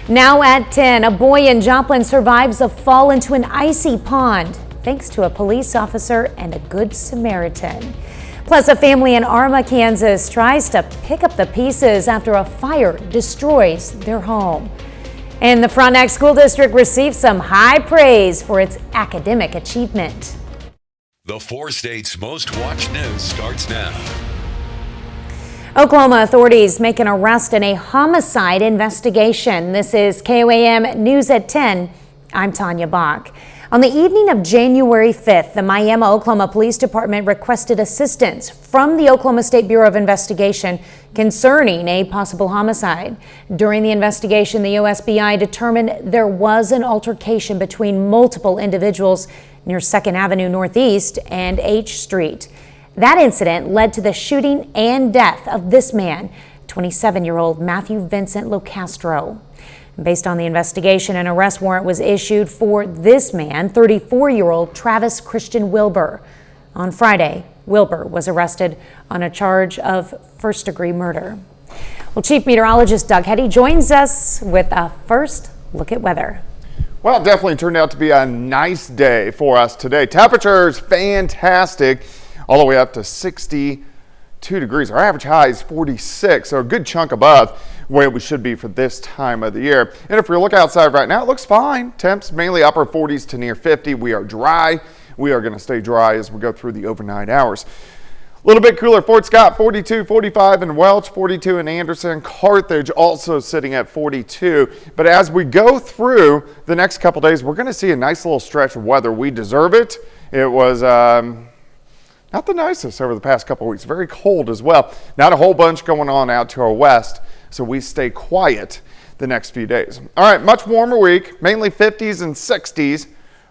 Now at 10, a boy in Joplin survives a fall into an icy pond thanks to a police officer and a good Samaritan. Plus, a family in Arma, Kansas tries to pick up the pieces after a fire destroys their home. And the Frontenac School District received some high praise for its academic achievement. The 4 states' most watched news starts now. Oklahoma authorities make an arrest in a homicide investigation. This is KOAM News at 10. I'm Tanya Bach. On the evening of January 5th, the Miami, Oklahoma Police Department requested assistance from the Oklahoma State Bureau of Investigation concerning a possible homicide. During the investigation, the OSBI determined there was an altercation between multiple individuals near 2nd Avenue Northeast and H Street. That incident led to the shooting and death of this man, 27-year-old Matthew Vincent Locastro. Based on the investigation, an arrest warrant was issued for this man, 34-year-old Travis Christian Wilbur. On Friday, Wilbur was arrested on a charge of first-degree murder. Well, Chief Meteorologist Doug Hetty joins us with a first look at weather. Well, it definitely turned out to be a nice day for us today. Temperatures fantastic, all the way up to 62 degrees. Our average high is 46, so a good chunk above where we should be for this time of the year. And if we look outside right now, it looks fine. Temps mainly upper 40s to near 50. We are dry. We are going to stay dry as we go through the overnight hours. A little bit cooler, Fort Scott 42, 45 in Welch, 42 in Anderson. Carthage also sitting at 42. But as we go through the next couple days, we're going to see a nice little stretch of weather. We deserve it. It was not the nicest over the past couple of weeks. Very cold as well. Not a whole bunch going on out to our west, so we stay quiet the next few days. All right, much warmer week, mainly 50s and 60s.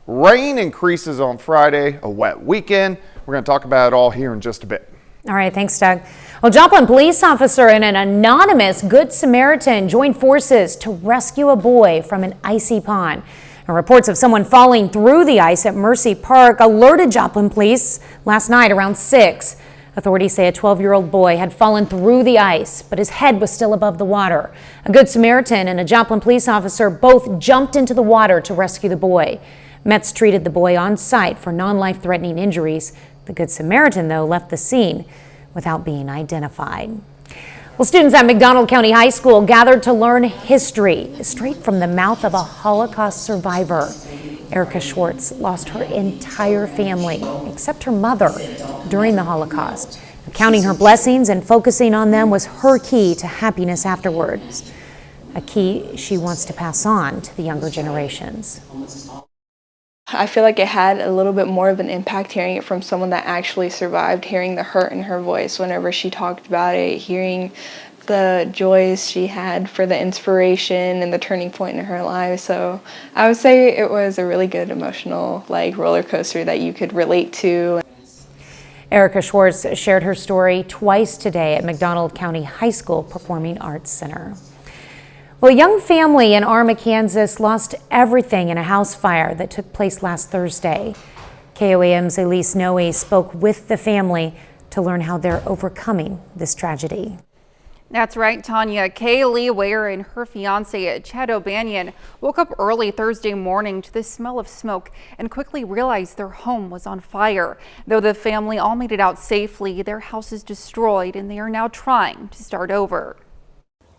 Rain increases on Friday, a wet weekend. We're going to talk about it all here in just a bit. All right, thanks, Doug. Well, Joplin police officer and an anonymous Good Samaritan joined forces to rescue a boy from an icy pond. And reports of someone falling through the ice at Mercy Park alerted Joplin police last night around 6. Authorities say a 12-year-old boy had fallen through the ice, but his head was still above the water. A Good Samaritan and a Joplin police officer both jumped into the water to rescue the boy. Mets treated the boy on site for non-life-threatening injuries. The Good Samaritan, though, left the scene without being identified. Well, students at McDonald County High School gathered to learn history straight from the mouth of a Holocaust survivor. Erica Schwartz lost her entire family, except her mother, during the Holocaust. Counting her blessings and focusing on them was her key to happiness afterwards, a key she wants to pass on to the younger generations. I feel like it had a little bit more of an impact hearing it from someone that actually survived, hearing the hurt in her voice whenever she talked about it, hearing the joys she had for the inspiration and the turning point in her life. So I would say it was a really good emotional roller coaster that you could relate to. Erica Schwartz shared her story twice today at McDonald County High School Performing Arts Center. Well, a young family in Arma, Kansas lost everything in a house fire that took place last Thursday. KOAM's Elise Noe spoke with the family to learn how they're overcoming this tragedy. That's right, Tanya. Kaylee Ware and her fiance, Chad O'Banion, woke up early Thursday morning to the smell of smoke and quickly realized their home was on fire. Though the family all made it out safely, their house is destroyed and they are now trying to start over.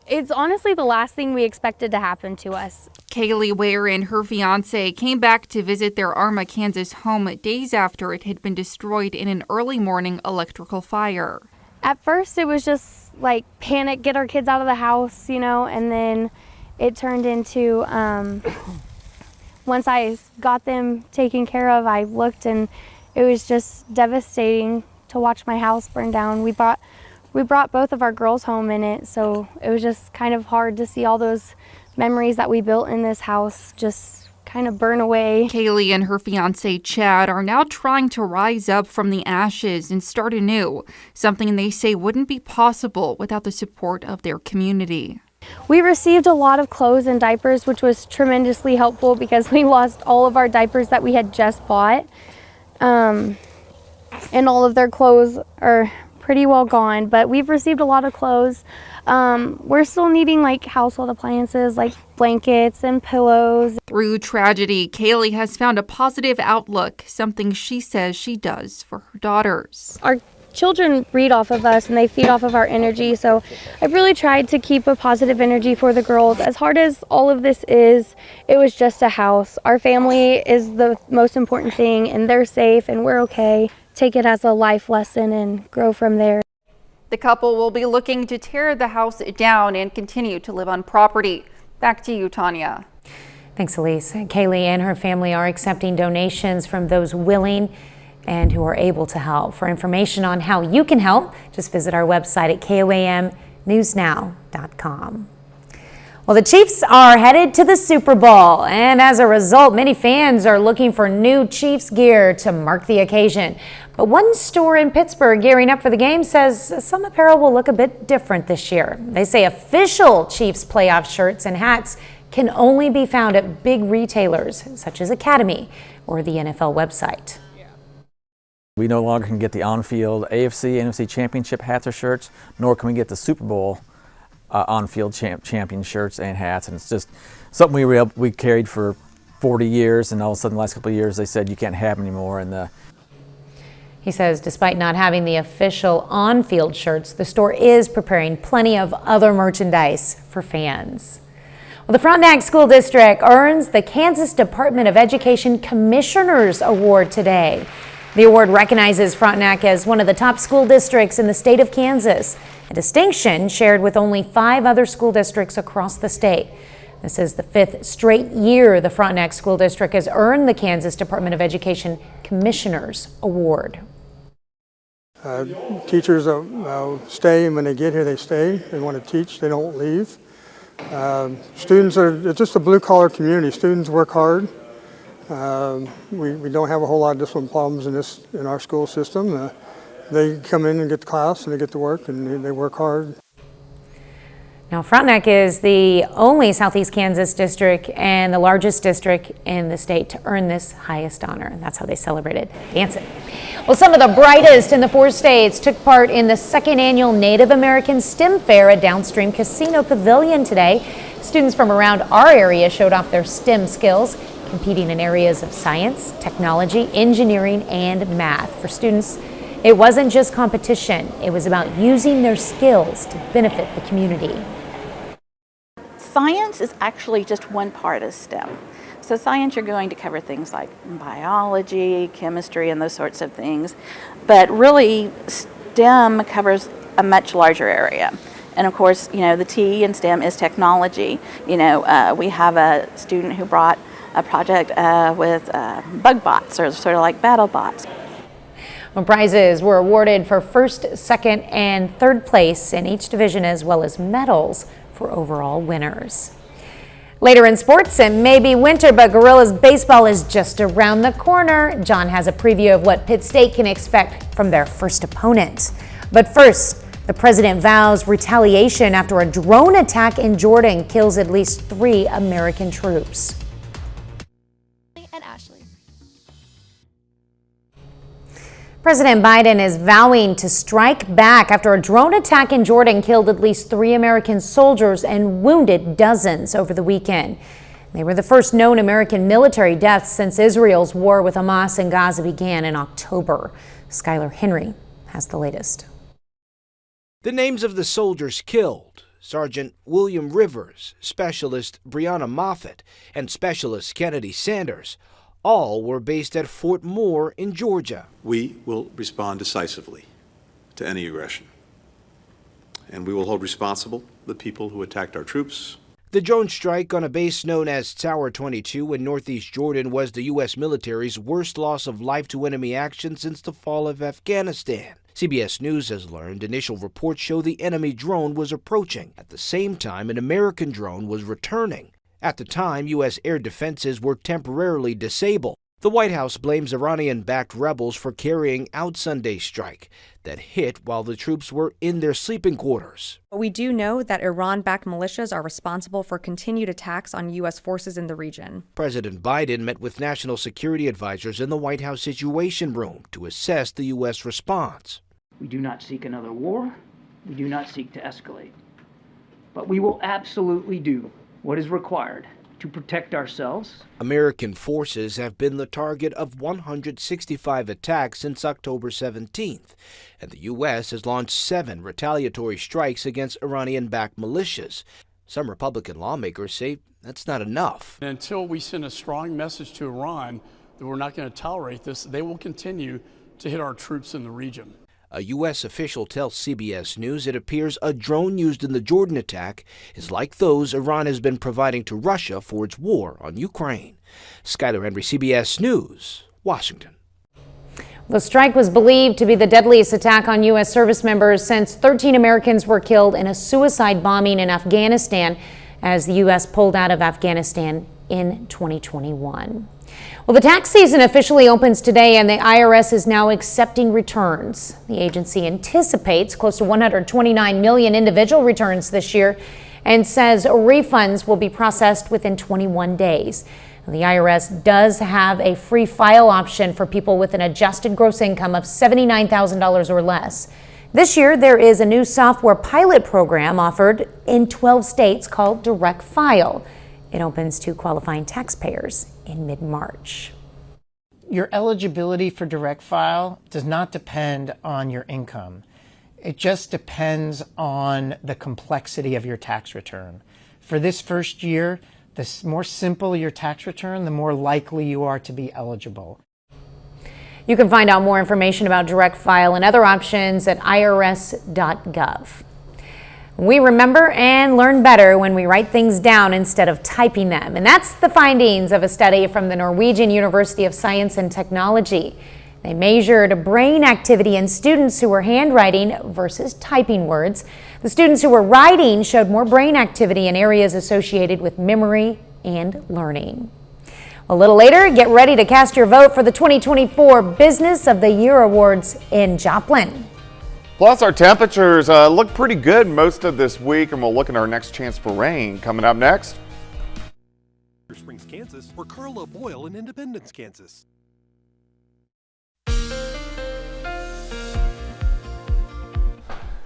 It's honestly the last thing we expected to happen to us. Kaylee Ware and her fiance came back to visit their Arma, Kansas home days after it had been destroyed in an early morning electrical fire. At first it was just like panic, get our kids out of the house, and then it turned into, once I got them taken care of, I looked and it was just devastating to watch my house burn down. We brought both of our girls home in it, so it was just kind of hard to see all those memories that we built in this house just kind of burn away. Kaylee and her fiance Chad are now trying to rise up from the ashes and start anew, something they say wouldn't be possible without the support of their community. We received a lot of clothes and diapers, which was tremendously helpful because we lost all of our diapers that we had just bought. And all of their clothes are pretty well gone, but we've received a lot of clothes. We're still needing like household appliances like blankets and pillows. Through tragedy, Kaylee has found a positive outlook, something she says she does for her daughters. Our children read off of us and they feed off of our energy, so I've really tried to keep a positive energy for the girls. As hard as all of this is, it was just a house. Our family is the most important thing, and they're safe and we're okay. Take it as a life lesson and grow from there. The couple will be looking to tear the house down and continue to live on property. Back to you, Tanya. Thanks, Elise. Kaylee and her family are accepting donations from those willing and who are able to help. For information on how you can help, just visit our website at koamnewsnow.com. Well, the Chiefs are headed to the Super Bowl, and as a result, many fans are looking for new Chiefs gear to mark the occasion. But one store in Pittsburgh gearing up for the game says some apparel will look a bit different this year. They say official Chiefs playoff shirts and hats can only be found at big retailers such as Academy or the NFL website. We no longer can get the on-field AFC, NFC championship hats or shirts, nor can we get the Super Bowl on-field champion shirts and hats. And it's just something we carried for 40 years, and all of a sudden the last couple of years they said you can't have them anymore. And he says despite not having the official on-field shirts, the store is preparing plenty of other merchandise for fans. Well, the Frontenac School District earns the Kansas Department of Education Commissioners Award today. The award recognizes Frontenac as one of the top school districts in the state of Kansas, a distinction shared with only 5 other school districts across the state. This is the 5th straight year the Frontenac School District has earned the Kansas Department of Education Commissioners Award. Teachers stay, and when they get here, they stay. They want to teach, they don't leave. Students it's just a blue-collar community. Students work hard. We don't have a whole lot of discipline problems in our school system. They come in and get to class, and they get to work, and they work hard. Now, Frontenac is the only Southeast Kansas district and the largest district in the state to earn this highest honor. That's how they celebrated dancing. Well, some of the brightest in the 4 states took part in the 2nd annual Native American STEM Fair at Downstream Casino Pavilion today. Students from around our area showed off their STEM skills, competing in areas of science, technology, engineering, and math. For students, it wasn't just competition. It was about using their skills to benefit the community. Science is actually just one part of STEM. So science, you're going to cover things like biology, chemistry, and those sorts of things. But really, STEM covers a much larger area. And of course, the T in STEM is technology. We have a student who brought a project with bug bots, or sort of like battle bots. Well, prizes were awarded for 1st, 2nd, and 3rd place in each division, as well as medals for overall winners. Later in sports, it may be winter, but Gorillas baseball is just around the corner. John has a preview of what Pitt State can expect from their first opponent. But first, the president vows retaliation after a drone attack in Jordan kills at least 3 American troops. President Biden is vowing to strike back after a drone attack in Jordan killed at least 3 American soldiers and wounded dozens over the weekend. They were the first known American military deaths since Israel's war with Hamas in Gaza began in October. Skylar Henry has the latest. The names of the soldiers killed: Sergeant William Rivers, Specialist Breonna Moffett, and Specialist Kennedy Sanders, all were based at Fort Moore in Georgia. We will respond decisively to any aggression, and we will hold responsible the people who attacked our troops. The drone strike on a base known as Tower 22 in northeast Jordan was the U.S. military's worst loss of life to enemy action since the fall of Afghanistan. CBS News has learned initial reports show the enemy drone was approaching. At the same time, an American drone was returning. At the time, U.S. air defenses were temporarily disabled. The White House blames Iranian-backed rebels for carrying out Sunday's strike that hit while the troops were in their sleeping quarters. We do know that Iran-backed militias are responsible for continued attacks on U.S. forces in the region. President Biden met with national security advisors in the White House Situation Room to assess the U.S. response. We do not seek another war. We do not seek to escalate. But we will absolutely do what is required to protect ourselves. American forces have been the target of 165 attacks since October 17th, and the U.S. has launched 7 retaliatory strikes against Iranian-backed militias. Some Republican lawmakers say that's not enough. Until we send a strong message to Iran that we're not going to tolerate this, they will continue to hit our troops in the region. A U.S. official tells CBS News it appears a drone used in the Jordan attack is like those Iran has been providing to Russia for its war on Ukraine. Skylar Henry, CBS News, Washington. The strike was believed to be the deadliest attack on U.S. service members since 13 Americans were killed in a suicide bombing in Afghanistan as the U.S. pulled out of Afghanistan in 2021. Well, the tax season officially opens today and the IRS is now accepting returns. The agency anticipates close to 129 million individual returns this year and says refunds will be processed within 21 days. The IRS does have a free file option for people with an adjusted gross income of $79,000 or less. This year, there is a new software pilot program offered in 12 states called Direct File. It opens to qualifying taxpayers in mid-March. Your eligibility for Direct File does not depend on your income. It just depends on the complexity of your tax return. For this first year, the more simple your tax return, the more likely you are to be eligible. You can find out more information about Direct File and other options at irs.gov. We remember and learn better when we write things down instead of typing them. And that's the findings of a study from the Norwegian University of Science and Technology. They measured brain activity in students who were handwriting versus typing words. The students who were writing showed more brain activity in areas associated with memory and learning. A little later, get ready to cast your vote for the 2024 Business of the Year Awards in Joplin. Plus, our temperatures look pretty good most of this week, and we'll look at our next chance for rain coming up next. Springs, Kansas, or Carla Boyle in Independence, Kansas.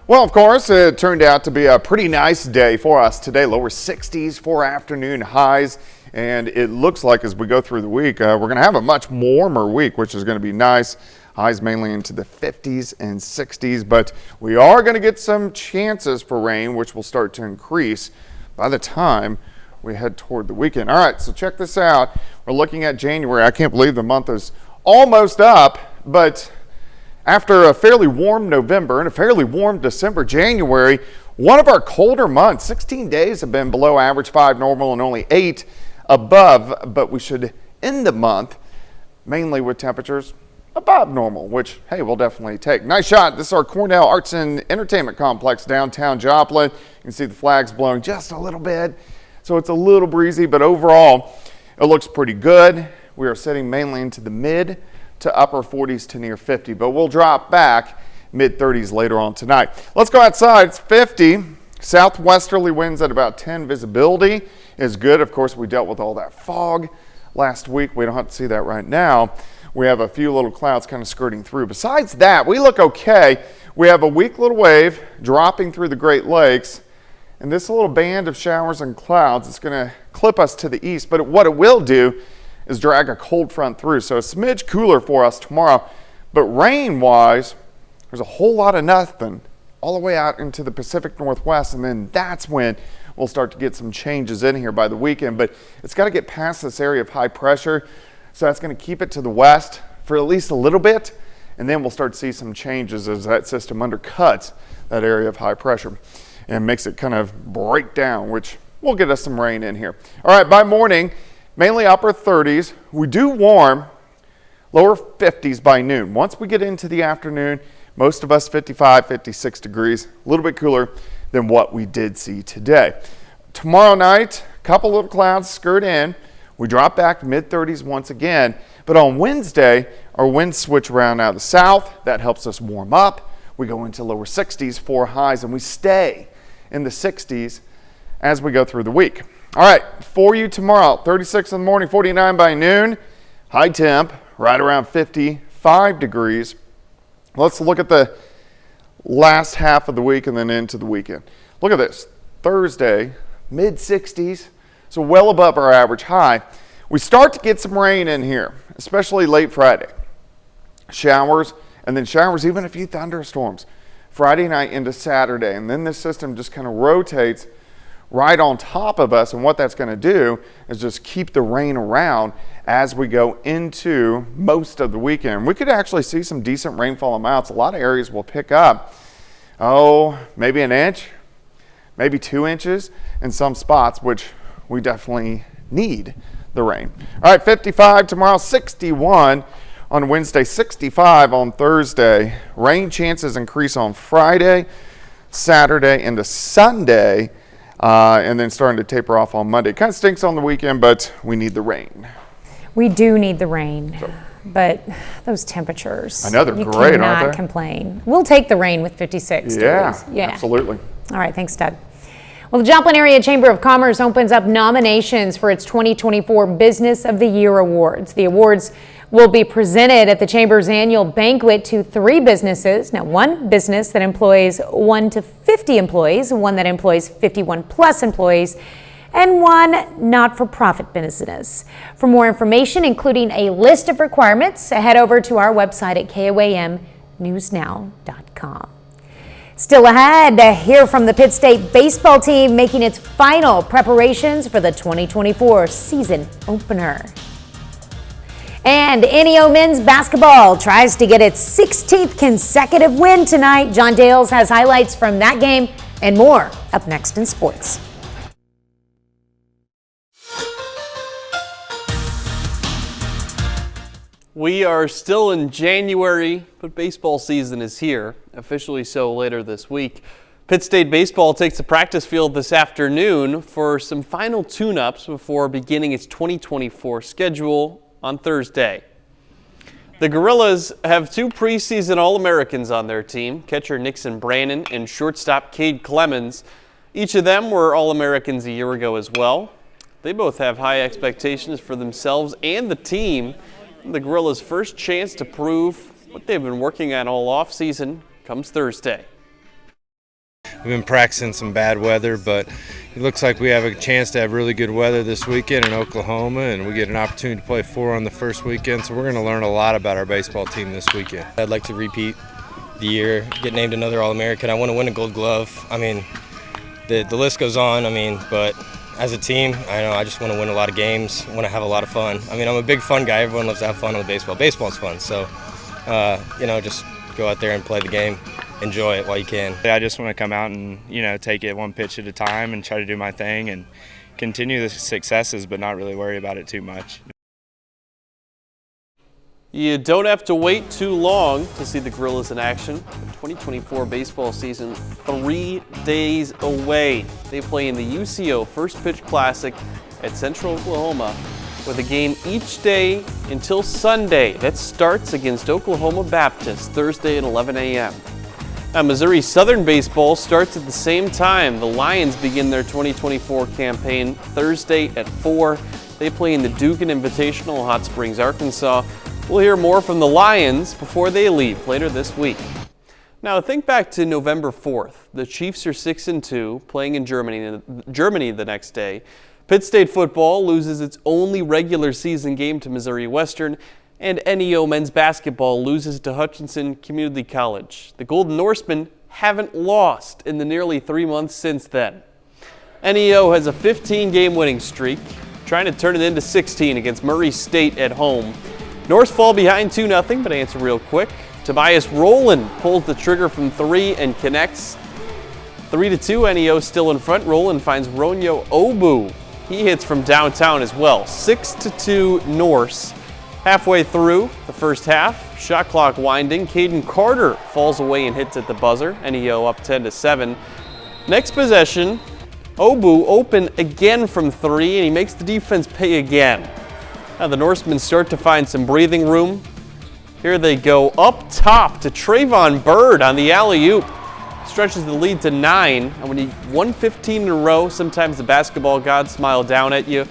Well, of course, it turned out to be a pretty nice day for us today. Lower 60s for afternoon highs. And it looks like as we go through the week, we're going to have a much warmer week, which is going to be nice. Highs mainly into the 50s and 60s, but we are going to get some chances for rain, which will start to increase by the time we head toward the weekend. All right, so check this out. We're looking at January. I can't believe the month is almost up, but after a fairly warm November and a fairly warm December, January, one of our colder months. 16 days have been below average, 5 normal, and only 8 above, but we should end the month mainly with temperatures above normal, which, hey, we'll definitely take. Nice shot. This is our Cornell Arts and Entertainment Complex downtown Joplin. You can see the flags blowing just a little bit, so it's a little breezy, but overall, it looks pretty good. We are sitting mainly into the mid to upper 40s to near 50, but we'll drop back mid 30s later on tonight. Let's go outside. It's 50. Southwesterly winds at about 10. Visibility is good. Of course, we dealt with all that fog last week. We don't have to see that right now. We have a few little clouds kind of skirting through. Besides that, we look okay. We have a weak little wave dropping through the Great Lakes, and this little band of showers and clouds is going to clip us to the east, but what it will do is drag a cold front through, so a smidge cooler for us tomorrow. But rain-wise, there's a whole lot of nothing all the way out into the Pacific Northwest, and then that's when we'll start to get some changes in here by the weekend. But it's got to get past this area of high pressure, so that's going to keep it to the west for at least a little bit, and then we'll start to see some changes as that system undercuts that area of high pressure and makes it kind of break down, which will get us some rain in here. All right, by morning, mainly upper 30s. We do warm, lower 50s by noon. Once we get into the afternoon, most of us 55, 56 degrees, a little bit cooler than what we did see today. Tomorrow night, a couple little clouds skirt in. We drop back to mid-30s once again, but on Wednesday, our winds switch around out of the south. That helps us warm up. We go into lower 60s for highs, and we stay in the 60s as we go through the week. All right, for you tomorrow, 36 in the morning, 49 by noon. High temp, right around 55 degrees. Let's look at the last half of the week and then into the weekend. Look at this. Thursday, mid-60s, so well above our average high. We start to get some rain in here, especially late Friday. Showers, and then showers, even a few thunderstorms. Friday night into Saturday, and then this system just kind of rotates right on top of us, and what that's going to do is just keep the rain around as we go into most of the weekend. We could actually see some decent rainfall amounts. A lot of areas will pick up, maybe an inch, maybe 2 inches in some spots, which we definitely need the rain. All right, 55 tomorrow, 61 on Wednesday, 65 on Thursday. Rain chances increase on Friday, Saturday into Sunday, and then starting to taper off on Monday. Kind of stinks on the weekend, but we need the rain. We do need the rain, but those temperatures. I know, they're you great, aren't cannot they? complain. We'll take the rain with 56 degrees. Yeah, absolutely. All right, thanks, Doug. Well, the Joplin Area Chamber of Commerce opens up nominations for its 2024 Business of the Year Awards. The awards will be presented at the Chamber's annual banquet to 3 businesses. Now, one business that employs 1 to 50 employees, one that employs 51 plus employees, and one not-for-profit business. For more information, including a list of requirements, head over to our website at KOAMnewsnow.com. Still ahead, hear from the Pitt State baseball team making its final preparations for the 2024 season opener. And NEO men's basketball tries to get its 16th consecutive win tonight. John Dales has highlights from that game and more up next in sports. We are still in January, but baseball season is here, officially so later this week. Pitt State baseball takes the practice field this afternoon for some final tune-ups before beginning its 2024 schedule on Thursday. The Gorillas have 2 preseason All-Americans on their team, catcher Nixon Brannon and shortstop Cade Clemens. Each of them were All-Americans a year ago as well. They both have high expectations for themselves and the team. The Gorillas' first chance to prove what they've been working on all offseason comes Thursday. We've been practicing some bad weather, but it looks like we have a chance to have really good weather this weekend in Oklahoma, and we get an opportunity to play 4 on the first weekend, so we're going to learn a lot about our baseball team this weekend. I'd like to repeat the year, get named another All-American. I want to win a Gold Glove. I mean, the list goes on, but as a team, I just want to win a lot of games, want to have a lot of fun. I'm a big fun guy. Everyone loves to have fun with baseball. Baseball's fun, so, just go out there and play the game, enjoy it while you can. I just want to come out and, take it one pitch at a time and try to do my thing and continue the successes, but not really worry about it too much. You don't have to wait too long to see the Gorillas in action. The 2024 baseball season 3 days away. They play in the UCO First Pitch Classic at Central Oklahoma with a game each day until Sunday. That starts against Oklahoma Baptist Thursday at 11 a.m. Now, Missouri Southern baseball starts at the same time. The Lions begin their 2024 campaign Thursday at 4. They play in the Dugan Invitational, Hot Springs, Arkansas. We'll hear more from the Lions before they leave later this week. Now, think back to November 4th. The Chiefs are 6-2, playing in Germany the next day. Pitt State football loses its only regular season game to Missouri Western, and NEO men's basketball loses to Hutchinson Community College. The Golden Norsemen haven't lost in the nearly 3 months since then. NEO has a 15-game winning streak, trying to turn it into 16 against Murray State at home. Norse fall behind 2-0, but answer real quick. Tobias Rowland pulls the trigger from 3 and connects. 3-2, NEO still in front. Rowland finds Ronyo Obu. He hits from downtown as well. 6-2 Norse. Halfway through the first half, shot clock winding. Caden Carter falls away and hits at the buzzer. NEO up 10-7. Next possession, Obu open again from 3, and he makes the defense pay again. Now the Norsemen start to find some breathing room. Here they go up top to Trayvon Bird on the alley-oop. Stretches the lead to 9. And when you won 15 in a row, sometimes the basketball gods smile down at you.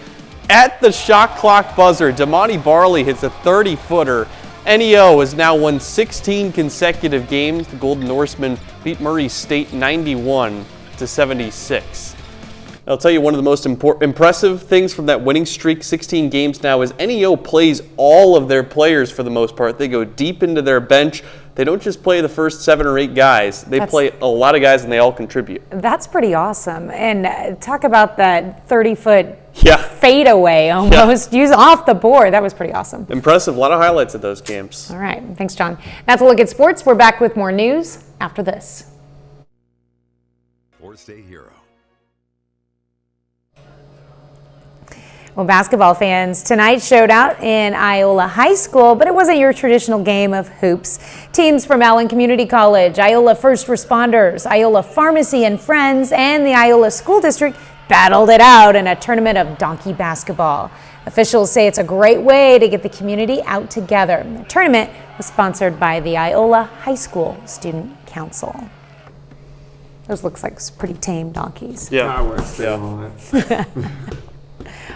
At the shot clock buzzer, Damani Barley hits a 30-footer, NEO has now won 16 consecutive games. The Golden Norsemen beat Murray State 91-76. I'll tell you one of the most impressive things from that winning streak, 16 games now, is NEO plays all of their players for the most part. They go deep into their bench. They don't just play the first 7 or 8 guys. They play a lot of guys and they all contribute. That's pretty awesome. And talk about that 30-foot Yeah. fadeaway almost. Use off the board. That was pretty awesome. Impressive. A lot of highlights of those games. All right. Thanks, John. That's a look at sports. We're back with more news after this. Fourth Day Hero. Well, basketball fans, tonight showed out in Iola High School, but it wasn't your traditional game of hoops. Teams from Allen Community College, Iola First Responders, Iola Pharmacy and Friends, and the Iola School District battled it out in a tournament of donkey basketball. Officials say it's a great way to get the community out together. The tournament was sponsored by the Iola High School Student Council. Those looks like pretty tame donkeys. Yeah. I would stay on it.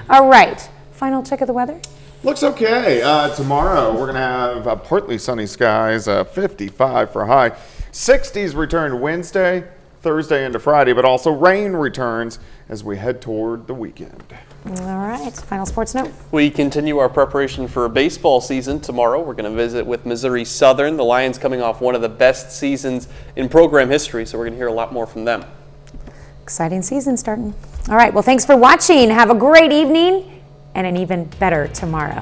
All right, final check of the weather. Looks okay. Tomorrow we're going to have partly sunny skies, 55 for high. 60s return Wednesday, Thursday into Friday, but also rain returns as we head toward the weekend. All right, final sports note. We continue our preparation for baseball season. Tomorrow we're going to visit with Missouri Southern. The Lions coming off one of the best seasons in program history, so we're going to hear a lot more from them. Exciting season starting. All right, well, thanks for watching. Have a great evening and an even better tomorrow.